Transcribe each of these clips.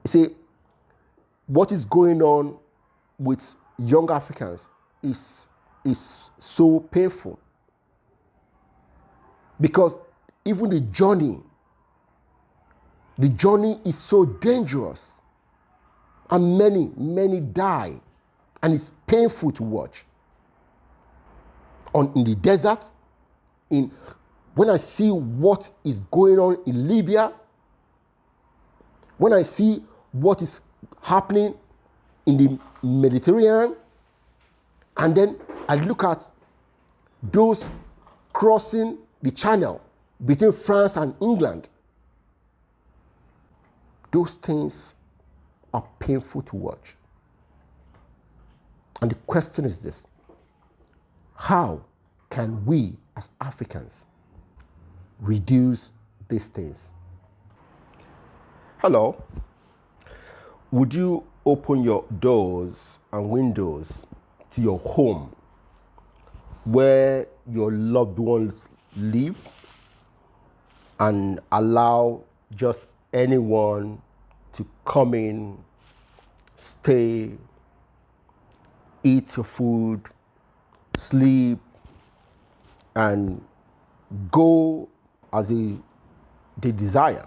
see, what is going on with young Africans is so painful, because even the journey is so dangerous, and many die, and it's painful to watch. In the desert, when I see what is going on in Libya, when I see what is happening in the Mediterranean, and then I look at those crossing the channel between France and England, those things are painful to watch. And the question is this: how can we as Africans reduce these things? Hello. Would you open your doors and windows to your home where your loved ones live and allow just anyone to come in, stay, eat your food, sleep, and go as they desire?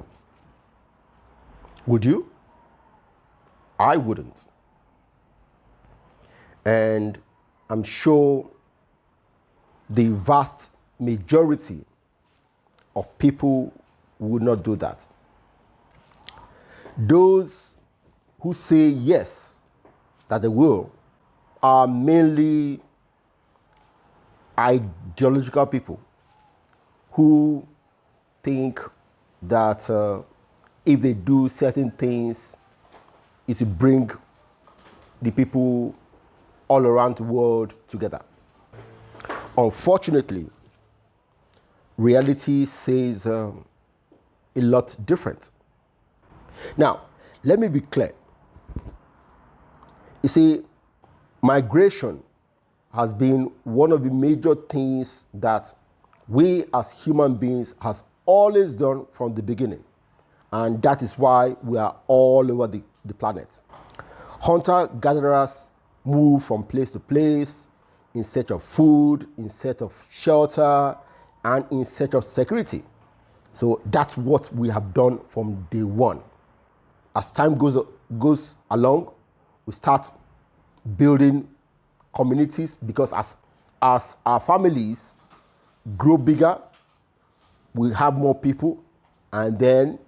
Would you? I wouldn't. And I'm sure the vast majority of people would not do that. Those who say yes, that they will, are mainly ideological people who think that if they do certain things, it will bring the people all around the world together. Unfortunately, reality says a lot different. Now, let me be clear. You see, migration has been one of the major things that we as human beings has always done from the beginning. And that is why we are all over the planet. Hunter-gatherers move from place to place in search of food, in search of shelter, and in search of security. So that's what we have done from day one. As time goes along, we start building communities, because as our families grow bigger, we have more people, and then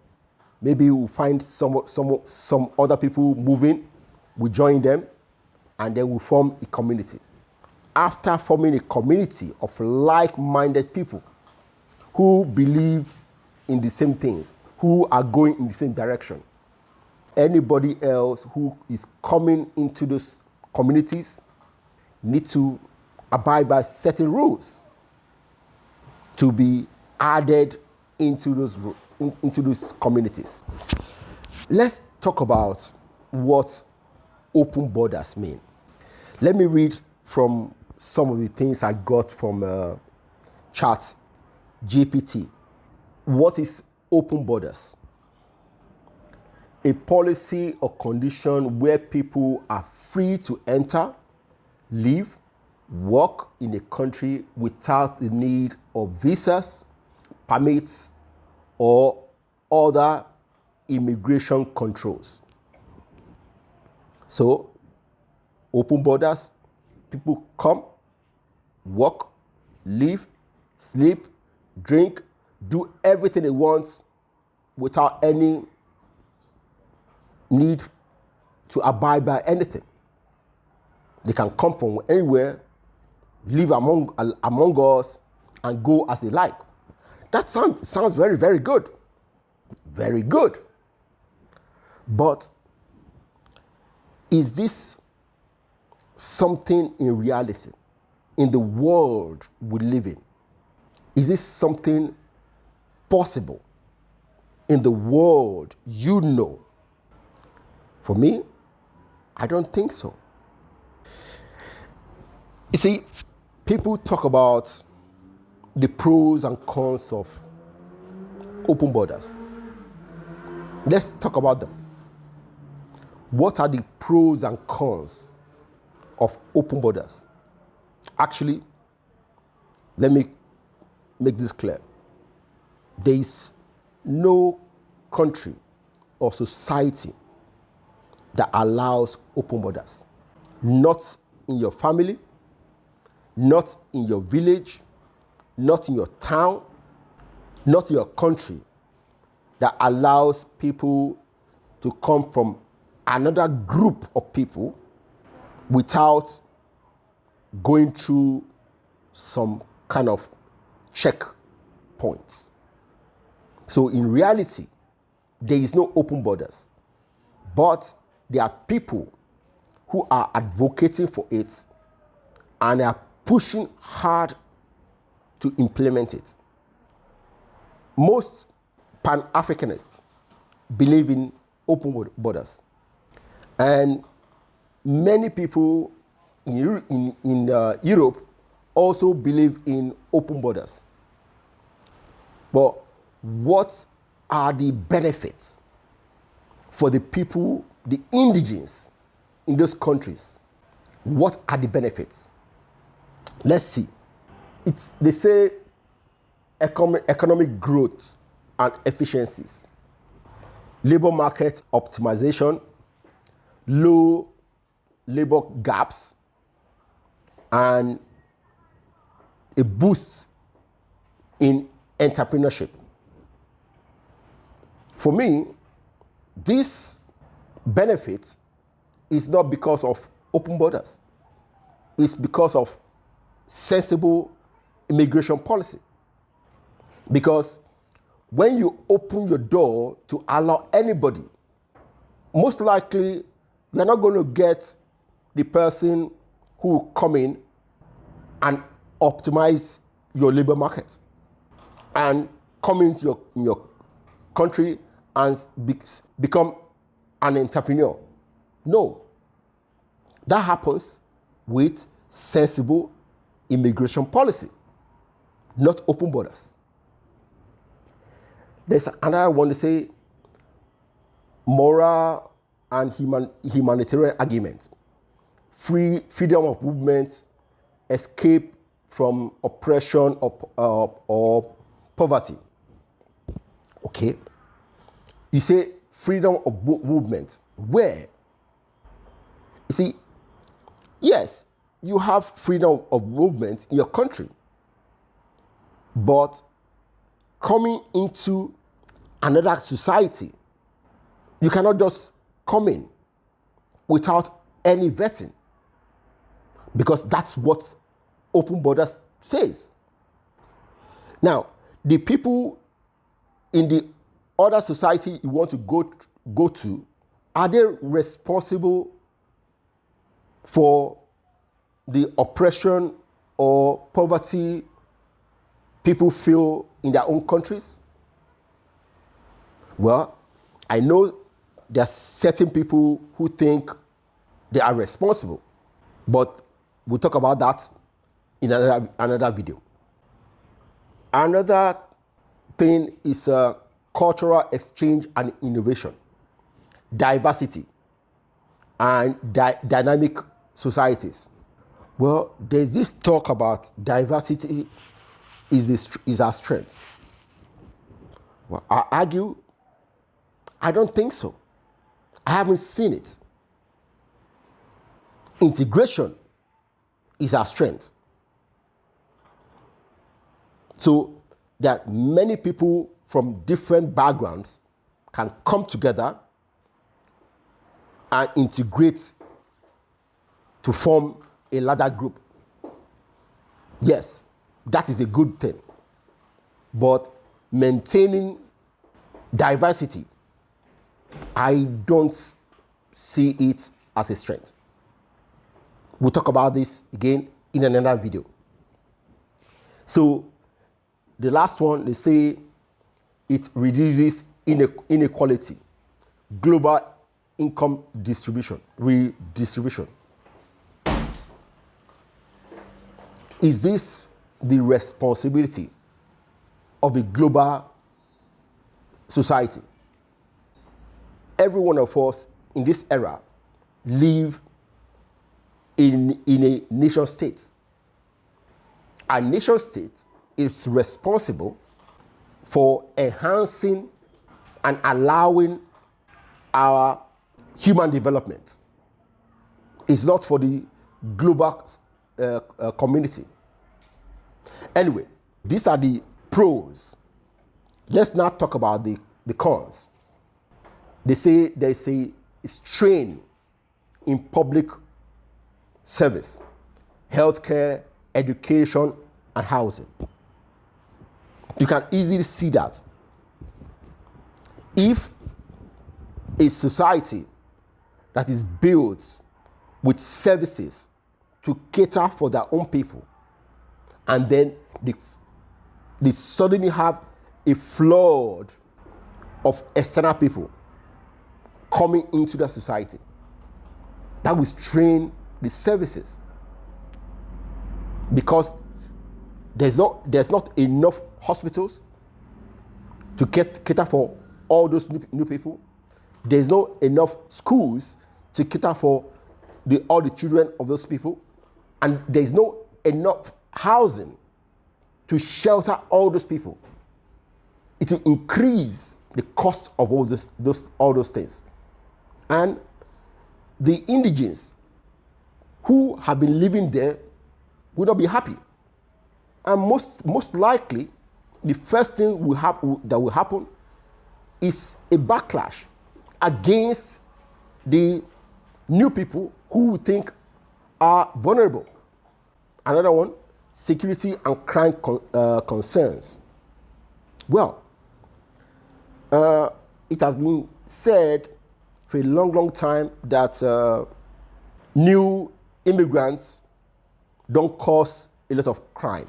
maybe we'll find some other people moving, we join them, and then we form a community. After forming a community of like-minded people who believe in the same things, who are going in the same direction, anybody else who is coming into those communities need to abide by certain rules to be added into those communities. Let's talk about what open borders mean. Let me read from some of the things I got from Chat GPT. What is open borders? A policy or condition where people are free to enter, live, work in a country without the need of visas, permits, or other immigration controls. So, open borders, people come, work, live, sleep, drink, do everything they want without any need to abide by anything. They can come from anywhere, live among us, and go as they like. That sounds very, very good. Very good. But is this something in reality, in the world we live in? Is this something possible in the world you know? For me, I don't think so. You see, people talk about the pros and cons of open borders. Let's talk about them. What are the pros and cons of open borders? Actually, let me make this clear. There is no country or society that allows open borders. Not in your family, not in your village, not in your town, not in your country, that allows people to come from another group of people without going through some kind of checkpoints. So in reality, there is no open borders, but there are people who are advocating for it and are pushing hard to implement it. Most Pan-Africanists believe in open borders, and many people in Europe also believe in open borders. But what are the benefits for the people, the indigenes in those countries? What are the benefits? Let's see. They say economic growth and efficiencies, labor market optimization, low labor gaps, and a boost in entrepreneurship. For me, this benefit is not because of open borders. It's because of sensible immigration policy. Because when you open your door to allow anybody, most likely you're not going to get the person who will come in and optimize your labor market and come into your country and become an entrepreneur. No. That happens with sensible immigration policy, not open borders. There's another one to say moral and humanitarian argument. Freedom of movement, escape from oppression or poverty. Okay? You say freedom of movement. Where? You see, yes, you have freedom of movement in your country, but coming into another society, you cannot just come in without any vetting, because that's what open borders says. Now, the people in the other society you want to go to, are they responsible for the oppression or poverty people feel in their own countries? Well, I know there are certain people who think they are responsible, but we'll talk about that in another video. Another thing is cultural exchange and innovation, diversity, and dynamic societies. Well, there's this talk about diversity is our strength. Well, I argue, I don't think so. I haven't seen it. Integration is our strength. So that many people from different backgrounds can come together and integrate to form a larger group. Yes, that is a good thing. But maintaining diversity, I don't see it as a strength. We'll talk about this again in another video. So the last one, they say it reduces inequality, global income redistribution. Is this the responsibility of a global society? Every one of us in this era live in a nation state. A nation state is responsible for enhancing and allowing our human development. It's not for the global community. Anyway, these are the pros. Let's now talk about the cons. They say there's a strain in public service, healthcare, education, and housing. You can easily see that. If a society that is built with services to cater for their own people, and then they suddenly have a flood of external people coming into the society, that will strain the services, because there's not enough hospitals to cater for all those new people. There's not enough schools to cater for all the children of those people, and there's no enough housing to shelter all those people. It will increase the cost of all those things. And the indigents who have been living there will not be happy. And most likely, the first thing that will happen is a backlash against the new people who we think are vulnerable. Another one, security and crime concerns. Well, it has been said for a long time that new immigrants don't cause a lot of crime.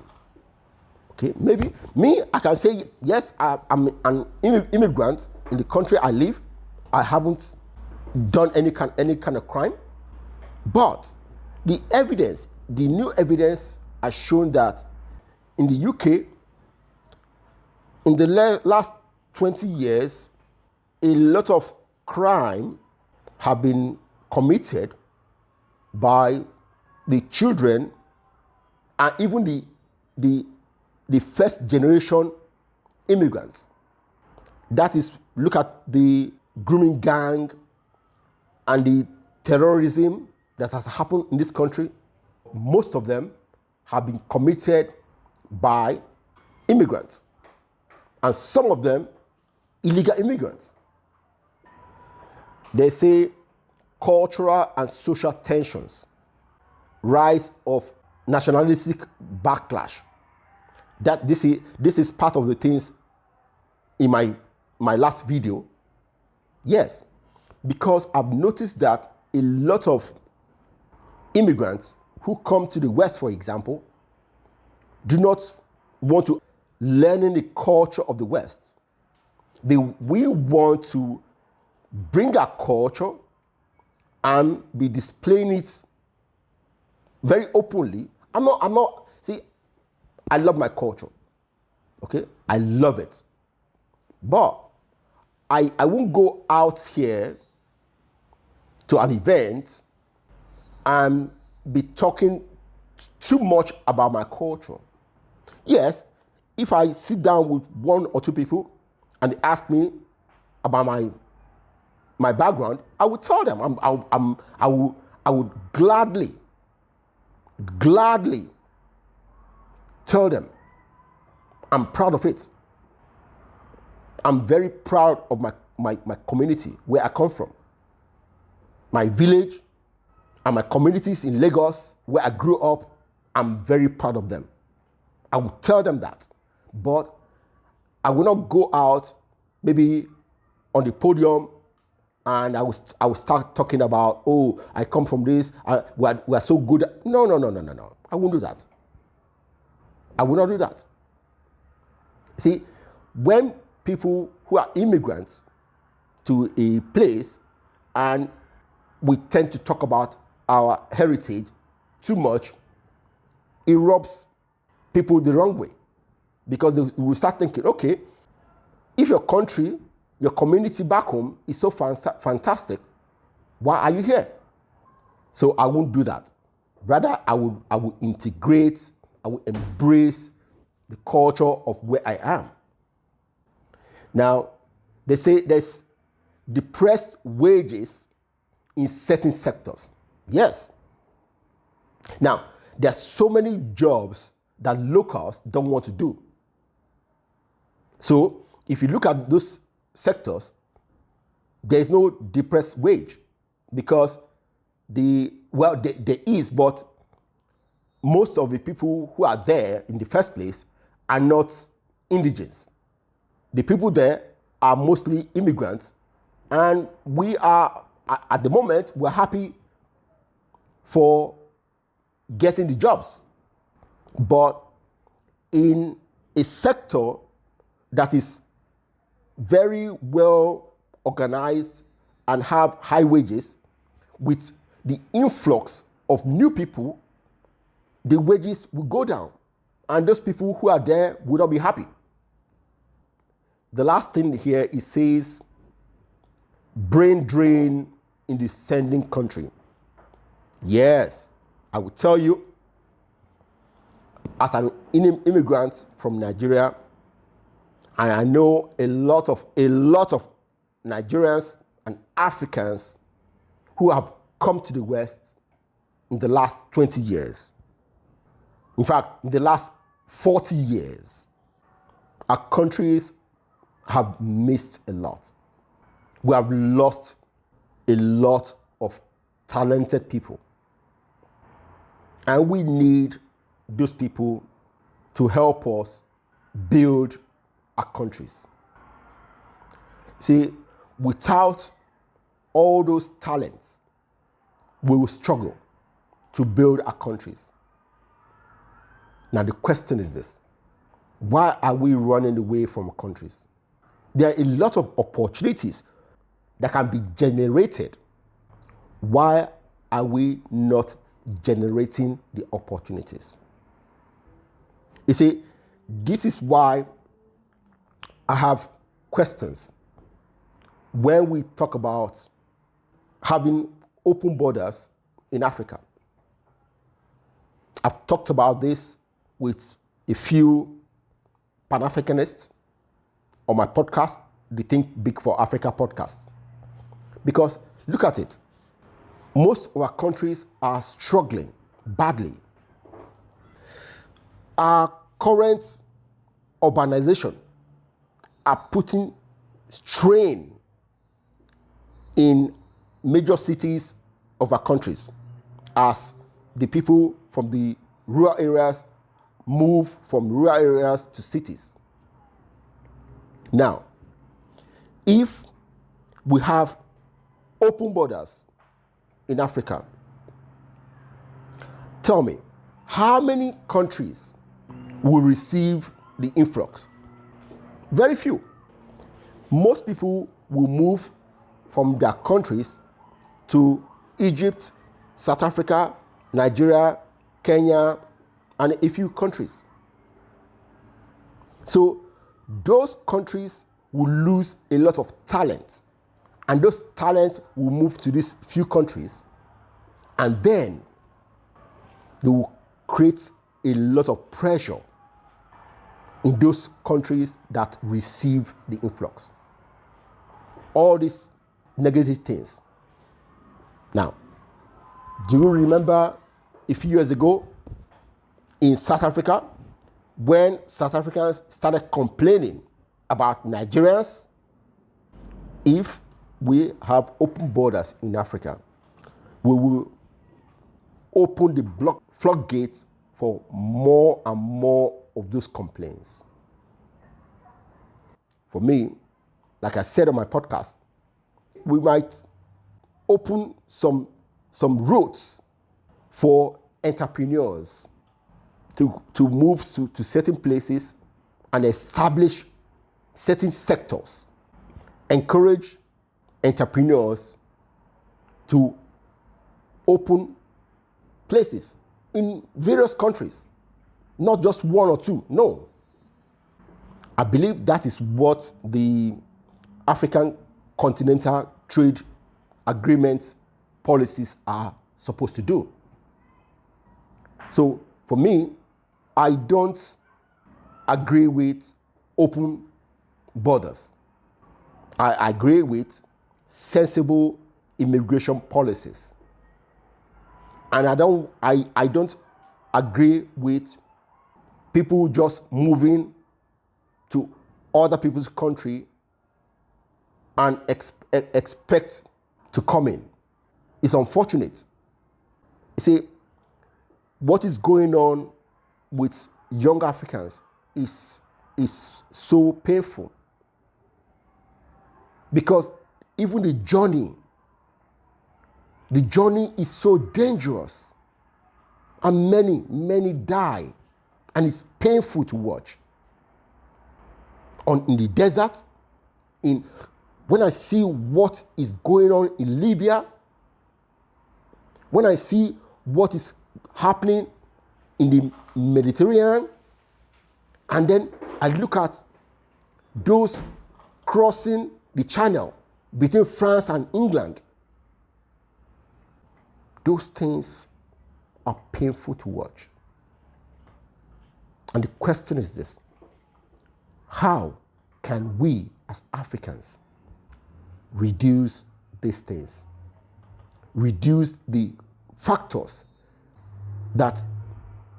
Okay, maybe me, I can say yes, I'm an immigrant in the country I live. I haven't done any kind of crime, but the new evidence has shown that in the UK, in the last 20 years, a lot of crime have been committed by the children and even the first generation immigrants. That is, look at the grooming gang and the terrorism that has happened in this country. Most of them have been committed by immigrants, and some of them illegal immigrants. They say cultural and social tensions, rise of nationalistic backlash. That this is part of the things in my last video. Yes, because I've noticed that a lot of immigrants who come to the West, for example, do not want to learn in the culture of the West. We want to bring our culture and be displaying it very openly. See, I love my culture, okay? I love it. But I won't go out here to an event and be talking too much about my culture. Yes, if I sit down with one or two people and they ask me about my background, I would tell them. I would gladly tell them. I'm proud of it. I'm very proud of my community, where I come from. My village and my communities in Lagos, where I grew up, I'm very proud of them. I will tell them that. But I will not go out maybe on the podium and I will start talking about, oh, I come from this, we are so good. No. I won't do that. I will not do that. See, when people who are immigrants to a place and we tend to talk about our heritage too much, it rubs people the wrong way, because they will start thinking, okay, if your country, your community back home is so fantastic, Why are you here? So I won't do that. Rather, I will integrate, I will embrace the culture of where I am. Now, they say there's depressed wages in certain sectors. Yes. Now, there's so many jobs that locals don't want to do. So, if you look at those sectors, there's no depressed wage because there is, but most of the people who are there in the first place are not indigents. The people there are mostly immigrants, and we are, at the moment, we're happy for getting the jobs. But in a sector that is very well organized and have high wages, with the influx of new people, the wages will go down, and those people who are there will not be happy. The last thing here, it says, brain drain in the sending country. Yes, I will tell you, as an immigrant from Nigeria, and I know a lot of Nigerians and Africans who have come to the West in the last 20 years. In fact, in the last 40 years, our countries have missed a lot. We have lost a lot of talented people. And we need those people to help us build our countries. See, without all those talents, we will struggle to build our countries. Now, the question is this: why are we running away from countries? There are a lot of opportunities that can be generated. Why are we not generating the opportunities? You see, this is why I have questions when we talk about having open borders in Africa. I've talked about this with a few Pan-Africanists on my podcast, the Think Big for Africa podcast. Because look at it. Most of our countries are struggling badly. Our current urbanization are putting strain in major cities of our countries as the people from the rural areas move from rural areas to cities. Now, if we have open borders in Africa, tell me, how many countries will receive the influx? Very few. Most people will move from their countries to Egypt, South Africa, Nigeria, Kenya, and a few countries. So those countries will lose a lot of talent, and those talents will move to these few countries, and then they will create a lot of pressure in those countries that receive the influx. All these negative things. Now, do you remember a few years ago in South Africa, when South Africans started complaining about Nigerians? If we have open borders in Africa, we will open the floodgates for more and more of those complaints. For me, like I said on my podcast, we might open some roads for entrepreneurs to move to certain places and establish certain sectors, encourage entrepreneurs to open places in various countries, not just one or two. No. I believe that is what the African Continental Trade Agreement policies are supposed to do. So for me, I don't agree with open borders. I agree with sensible immigration policies. And I don't agree with people just moving to other people's country and expect to come in. It's unfortunate. You see, what is going on with young Africans is so painful, because even the journey is so dangerous, and many die, and it's painful to watch. In the desert, when I see what is going on in Libya, when I see what is happening in the Mediterranean, and then I look at those crossing the channel between France and England, those things are painful to watch. And the question is this: how can we as Africans reduce these things? Reduce the factors that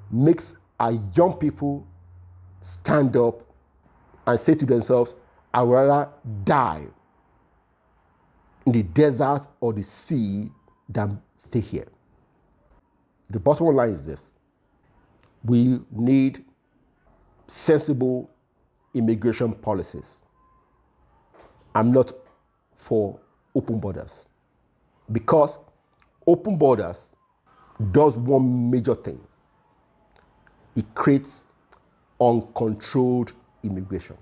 makes our young people stand up and say to themselves, "I would rather die in the desert or the sea than stay here." The bottom line is this: we need sensible immigration policies. I'm not for open borders, because open borders does one major thing: it creates uncontrolled immigration.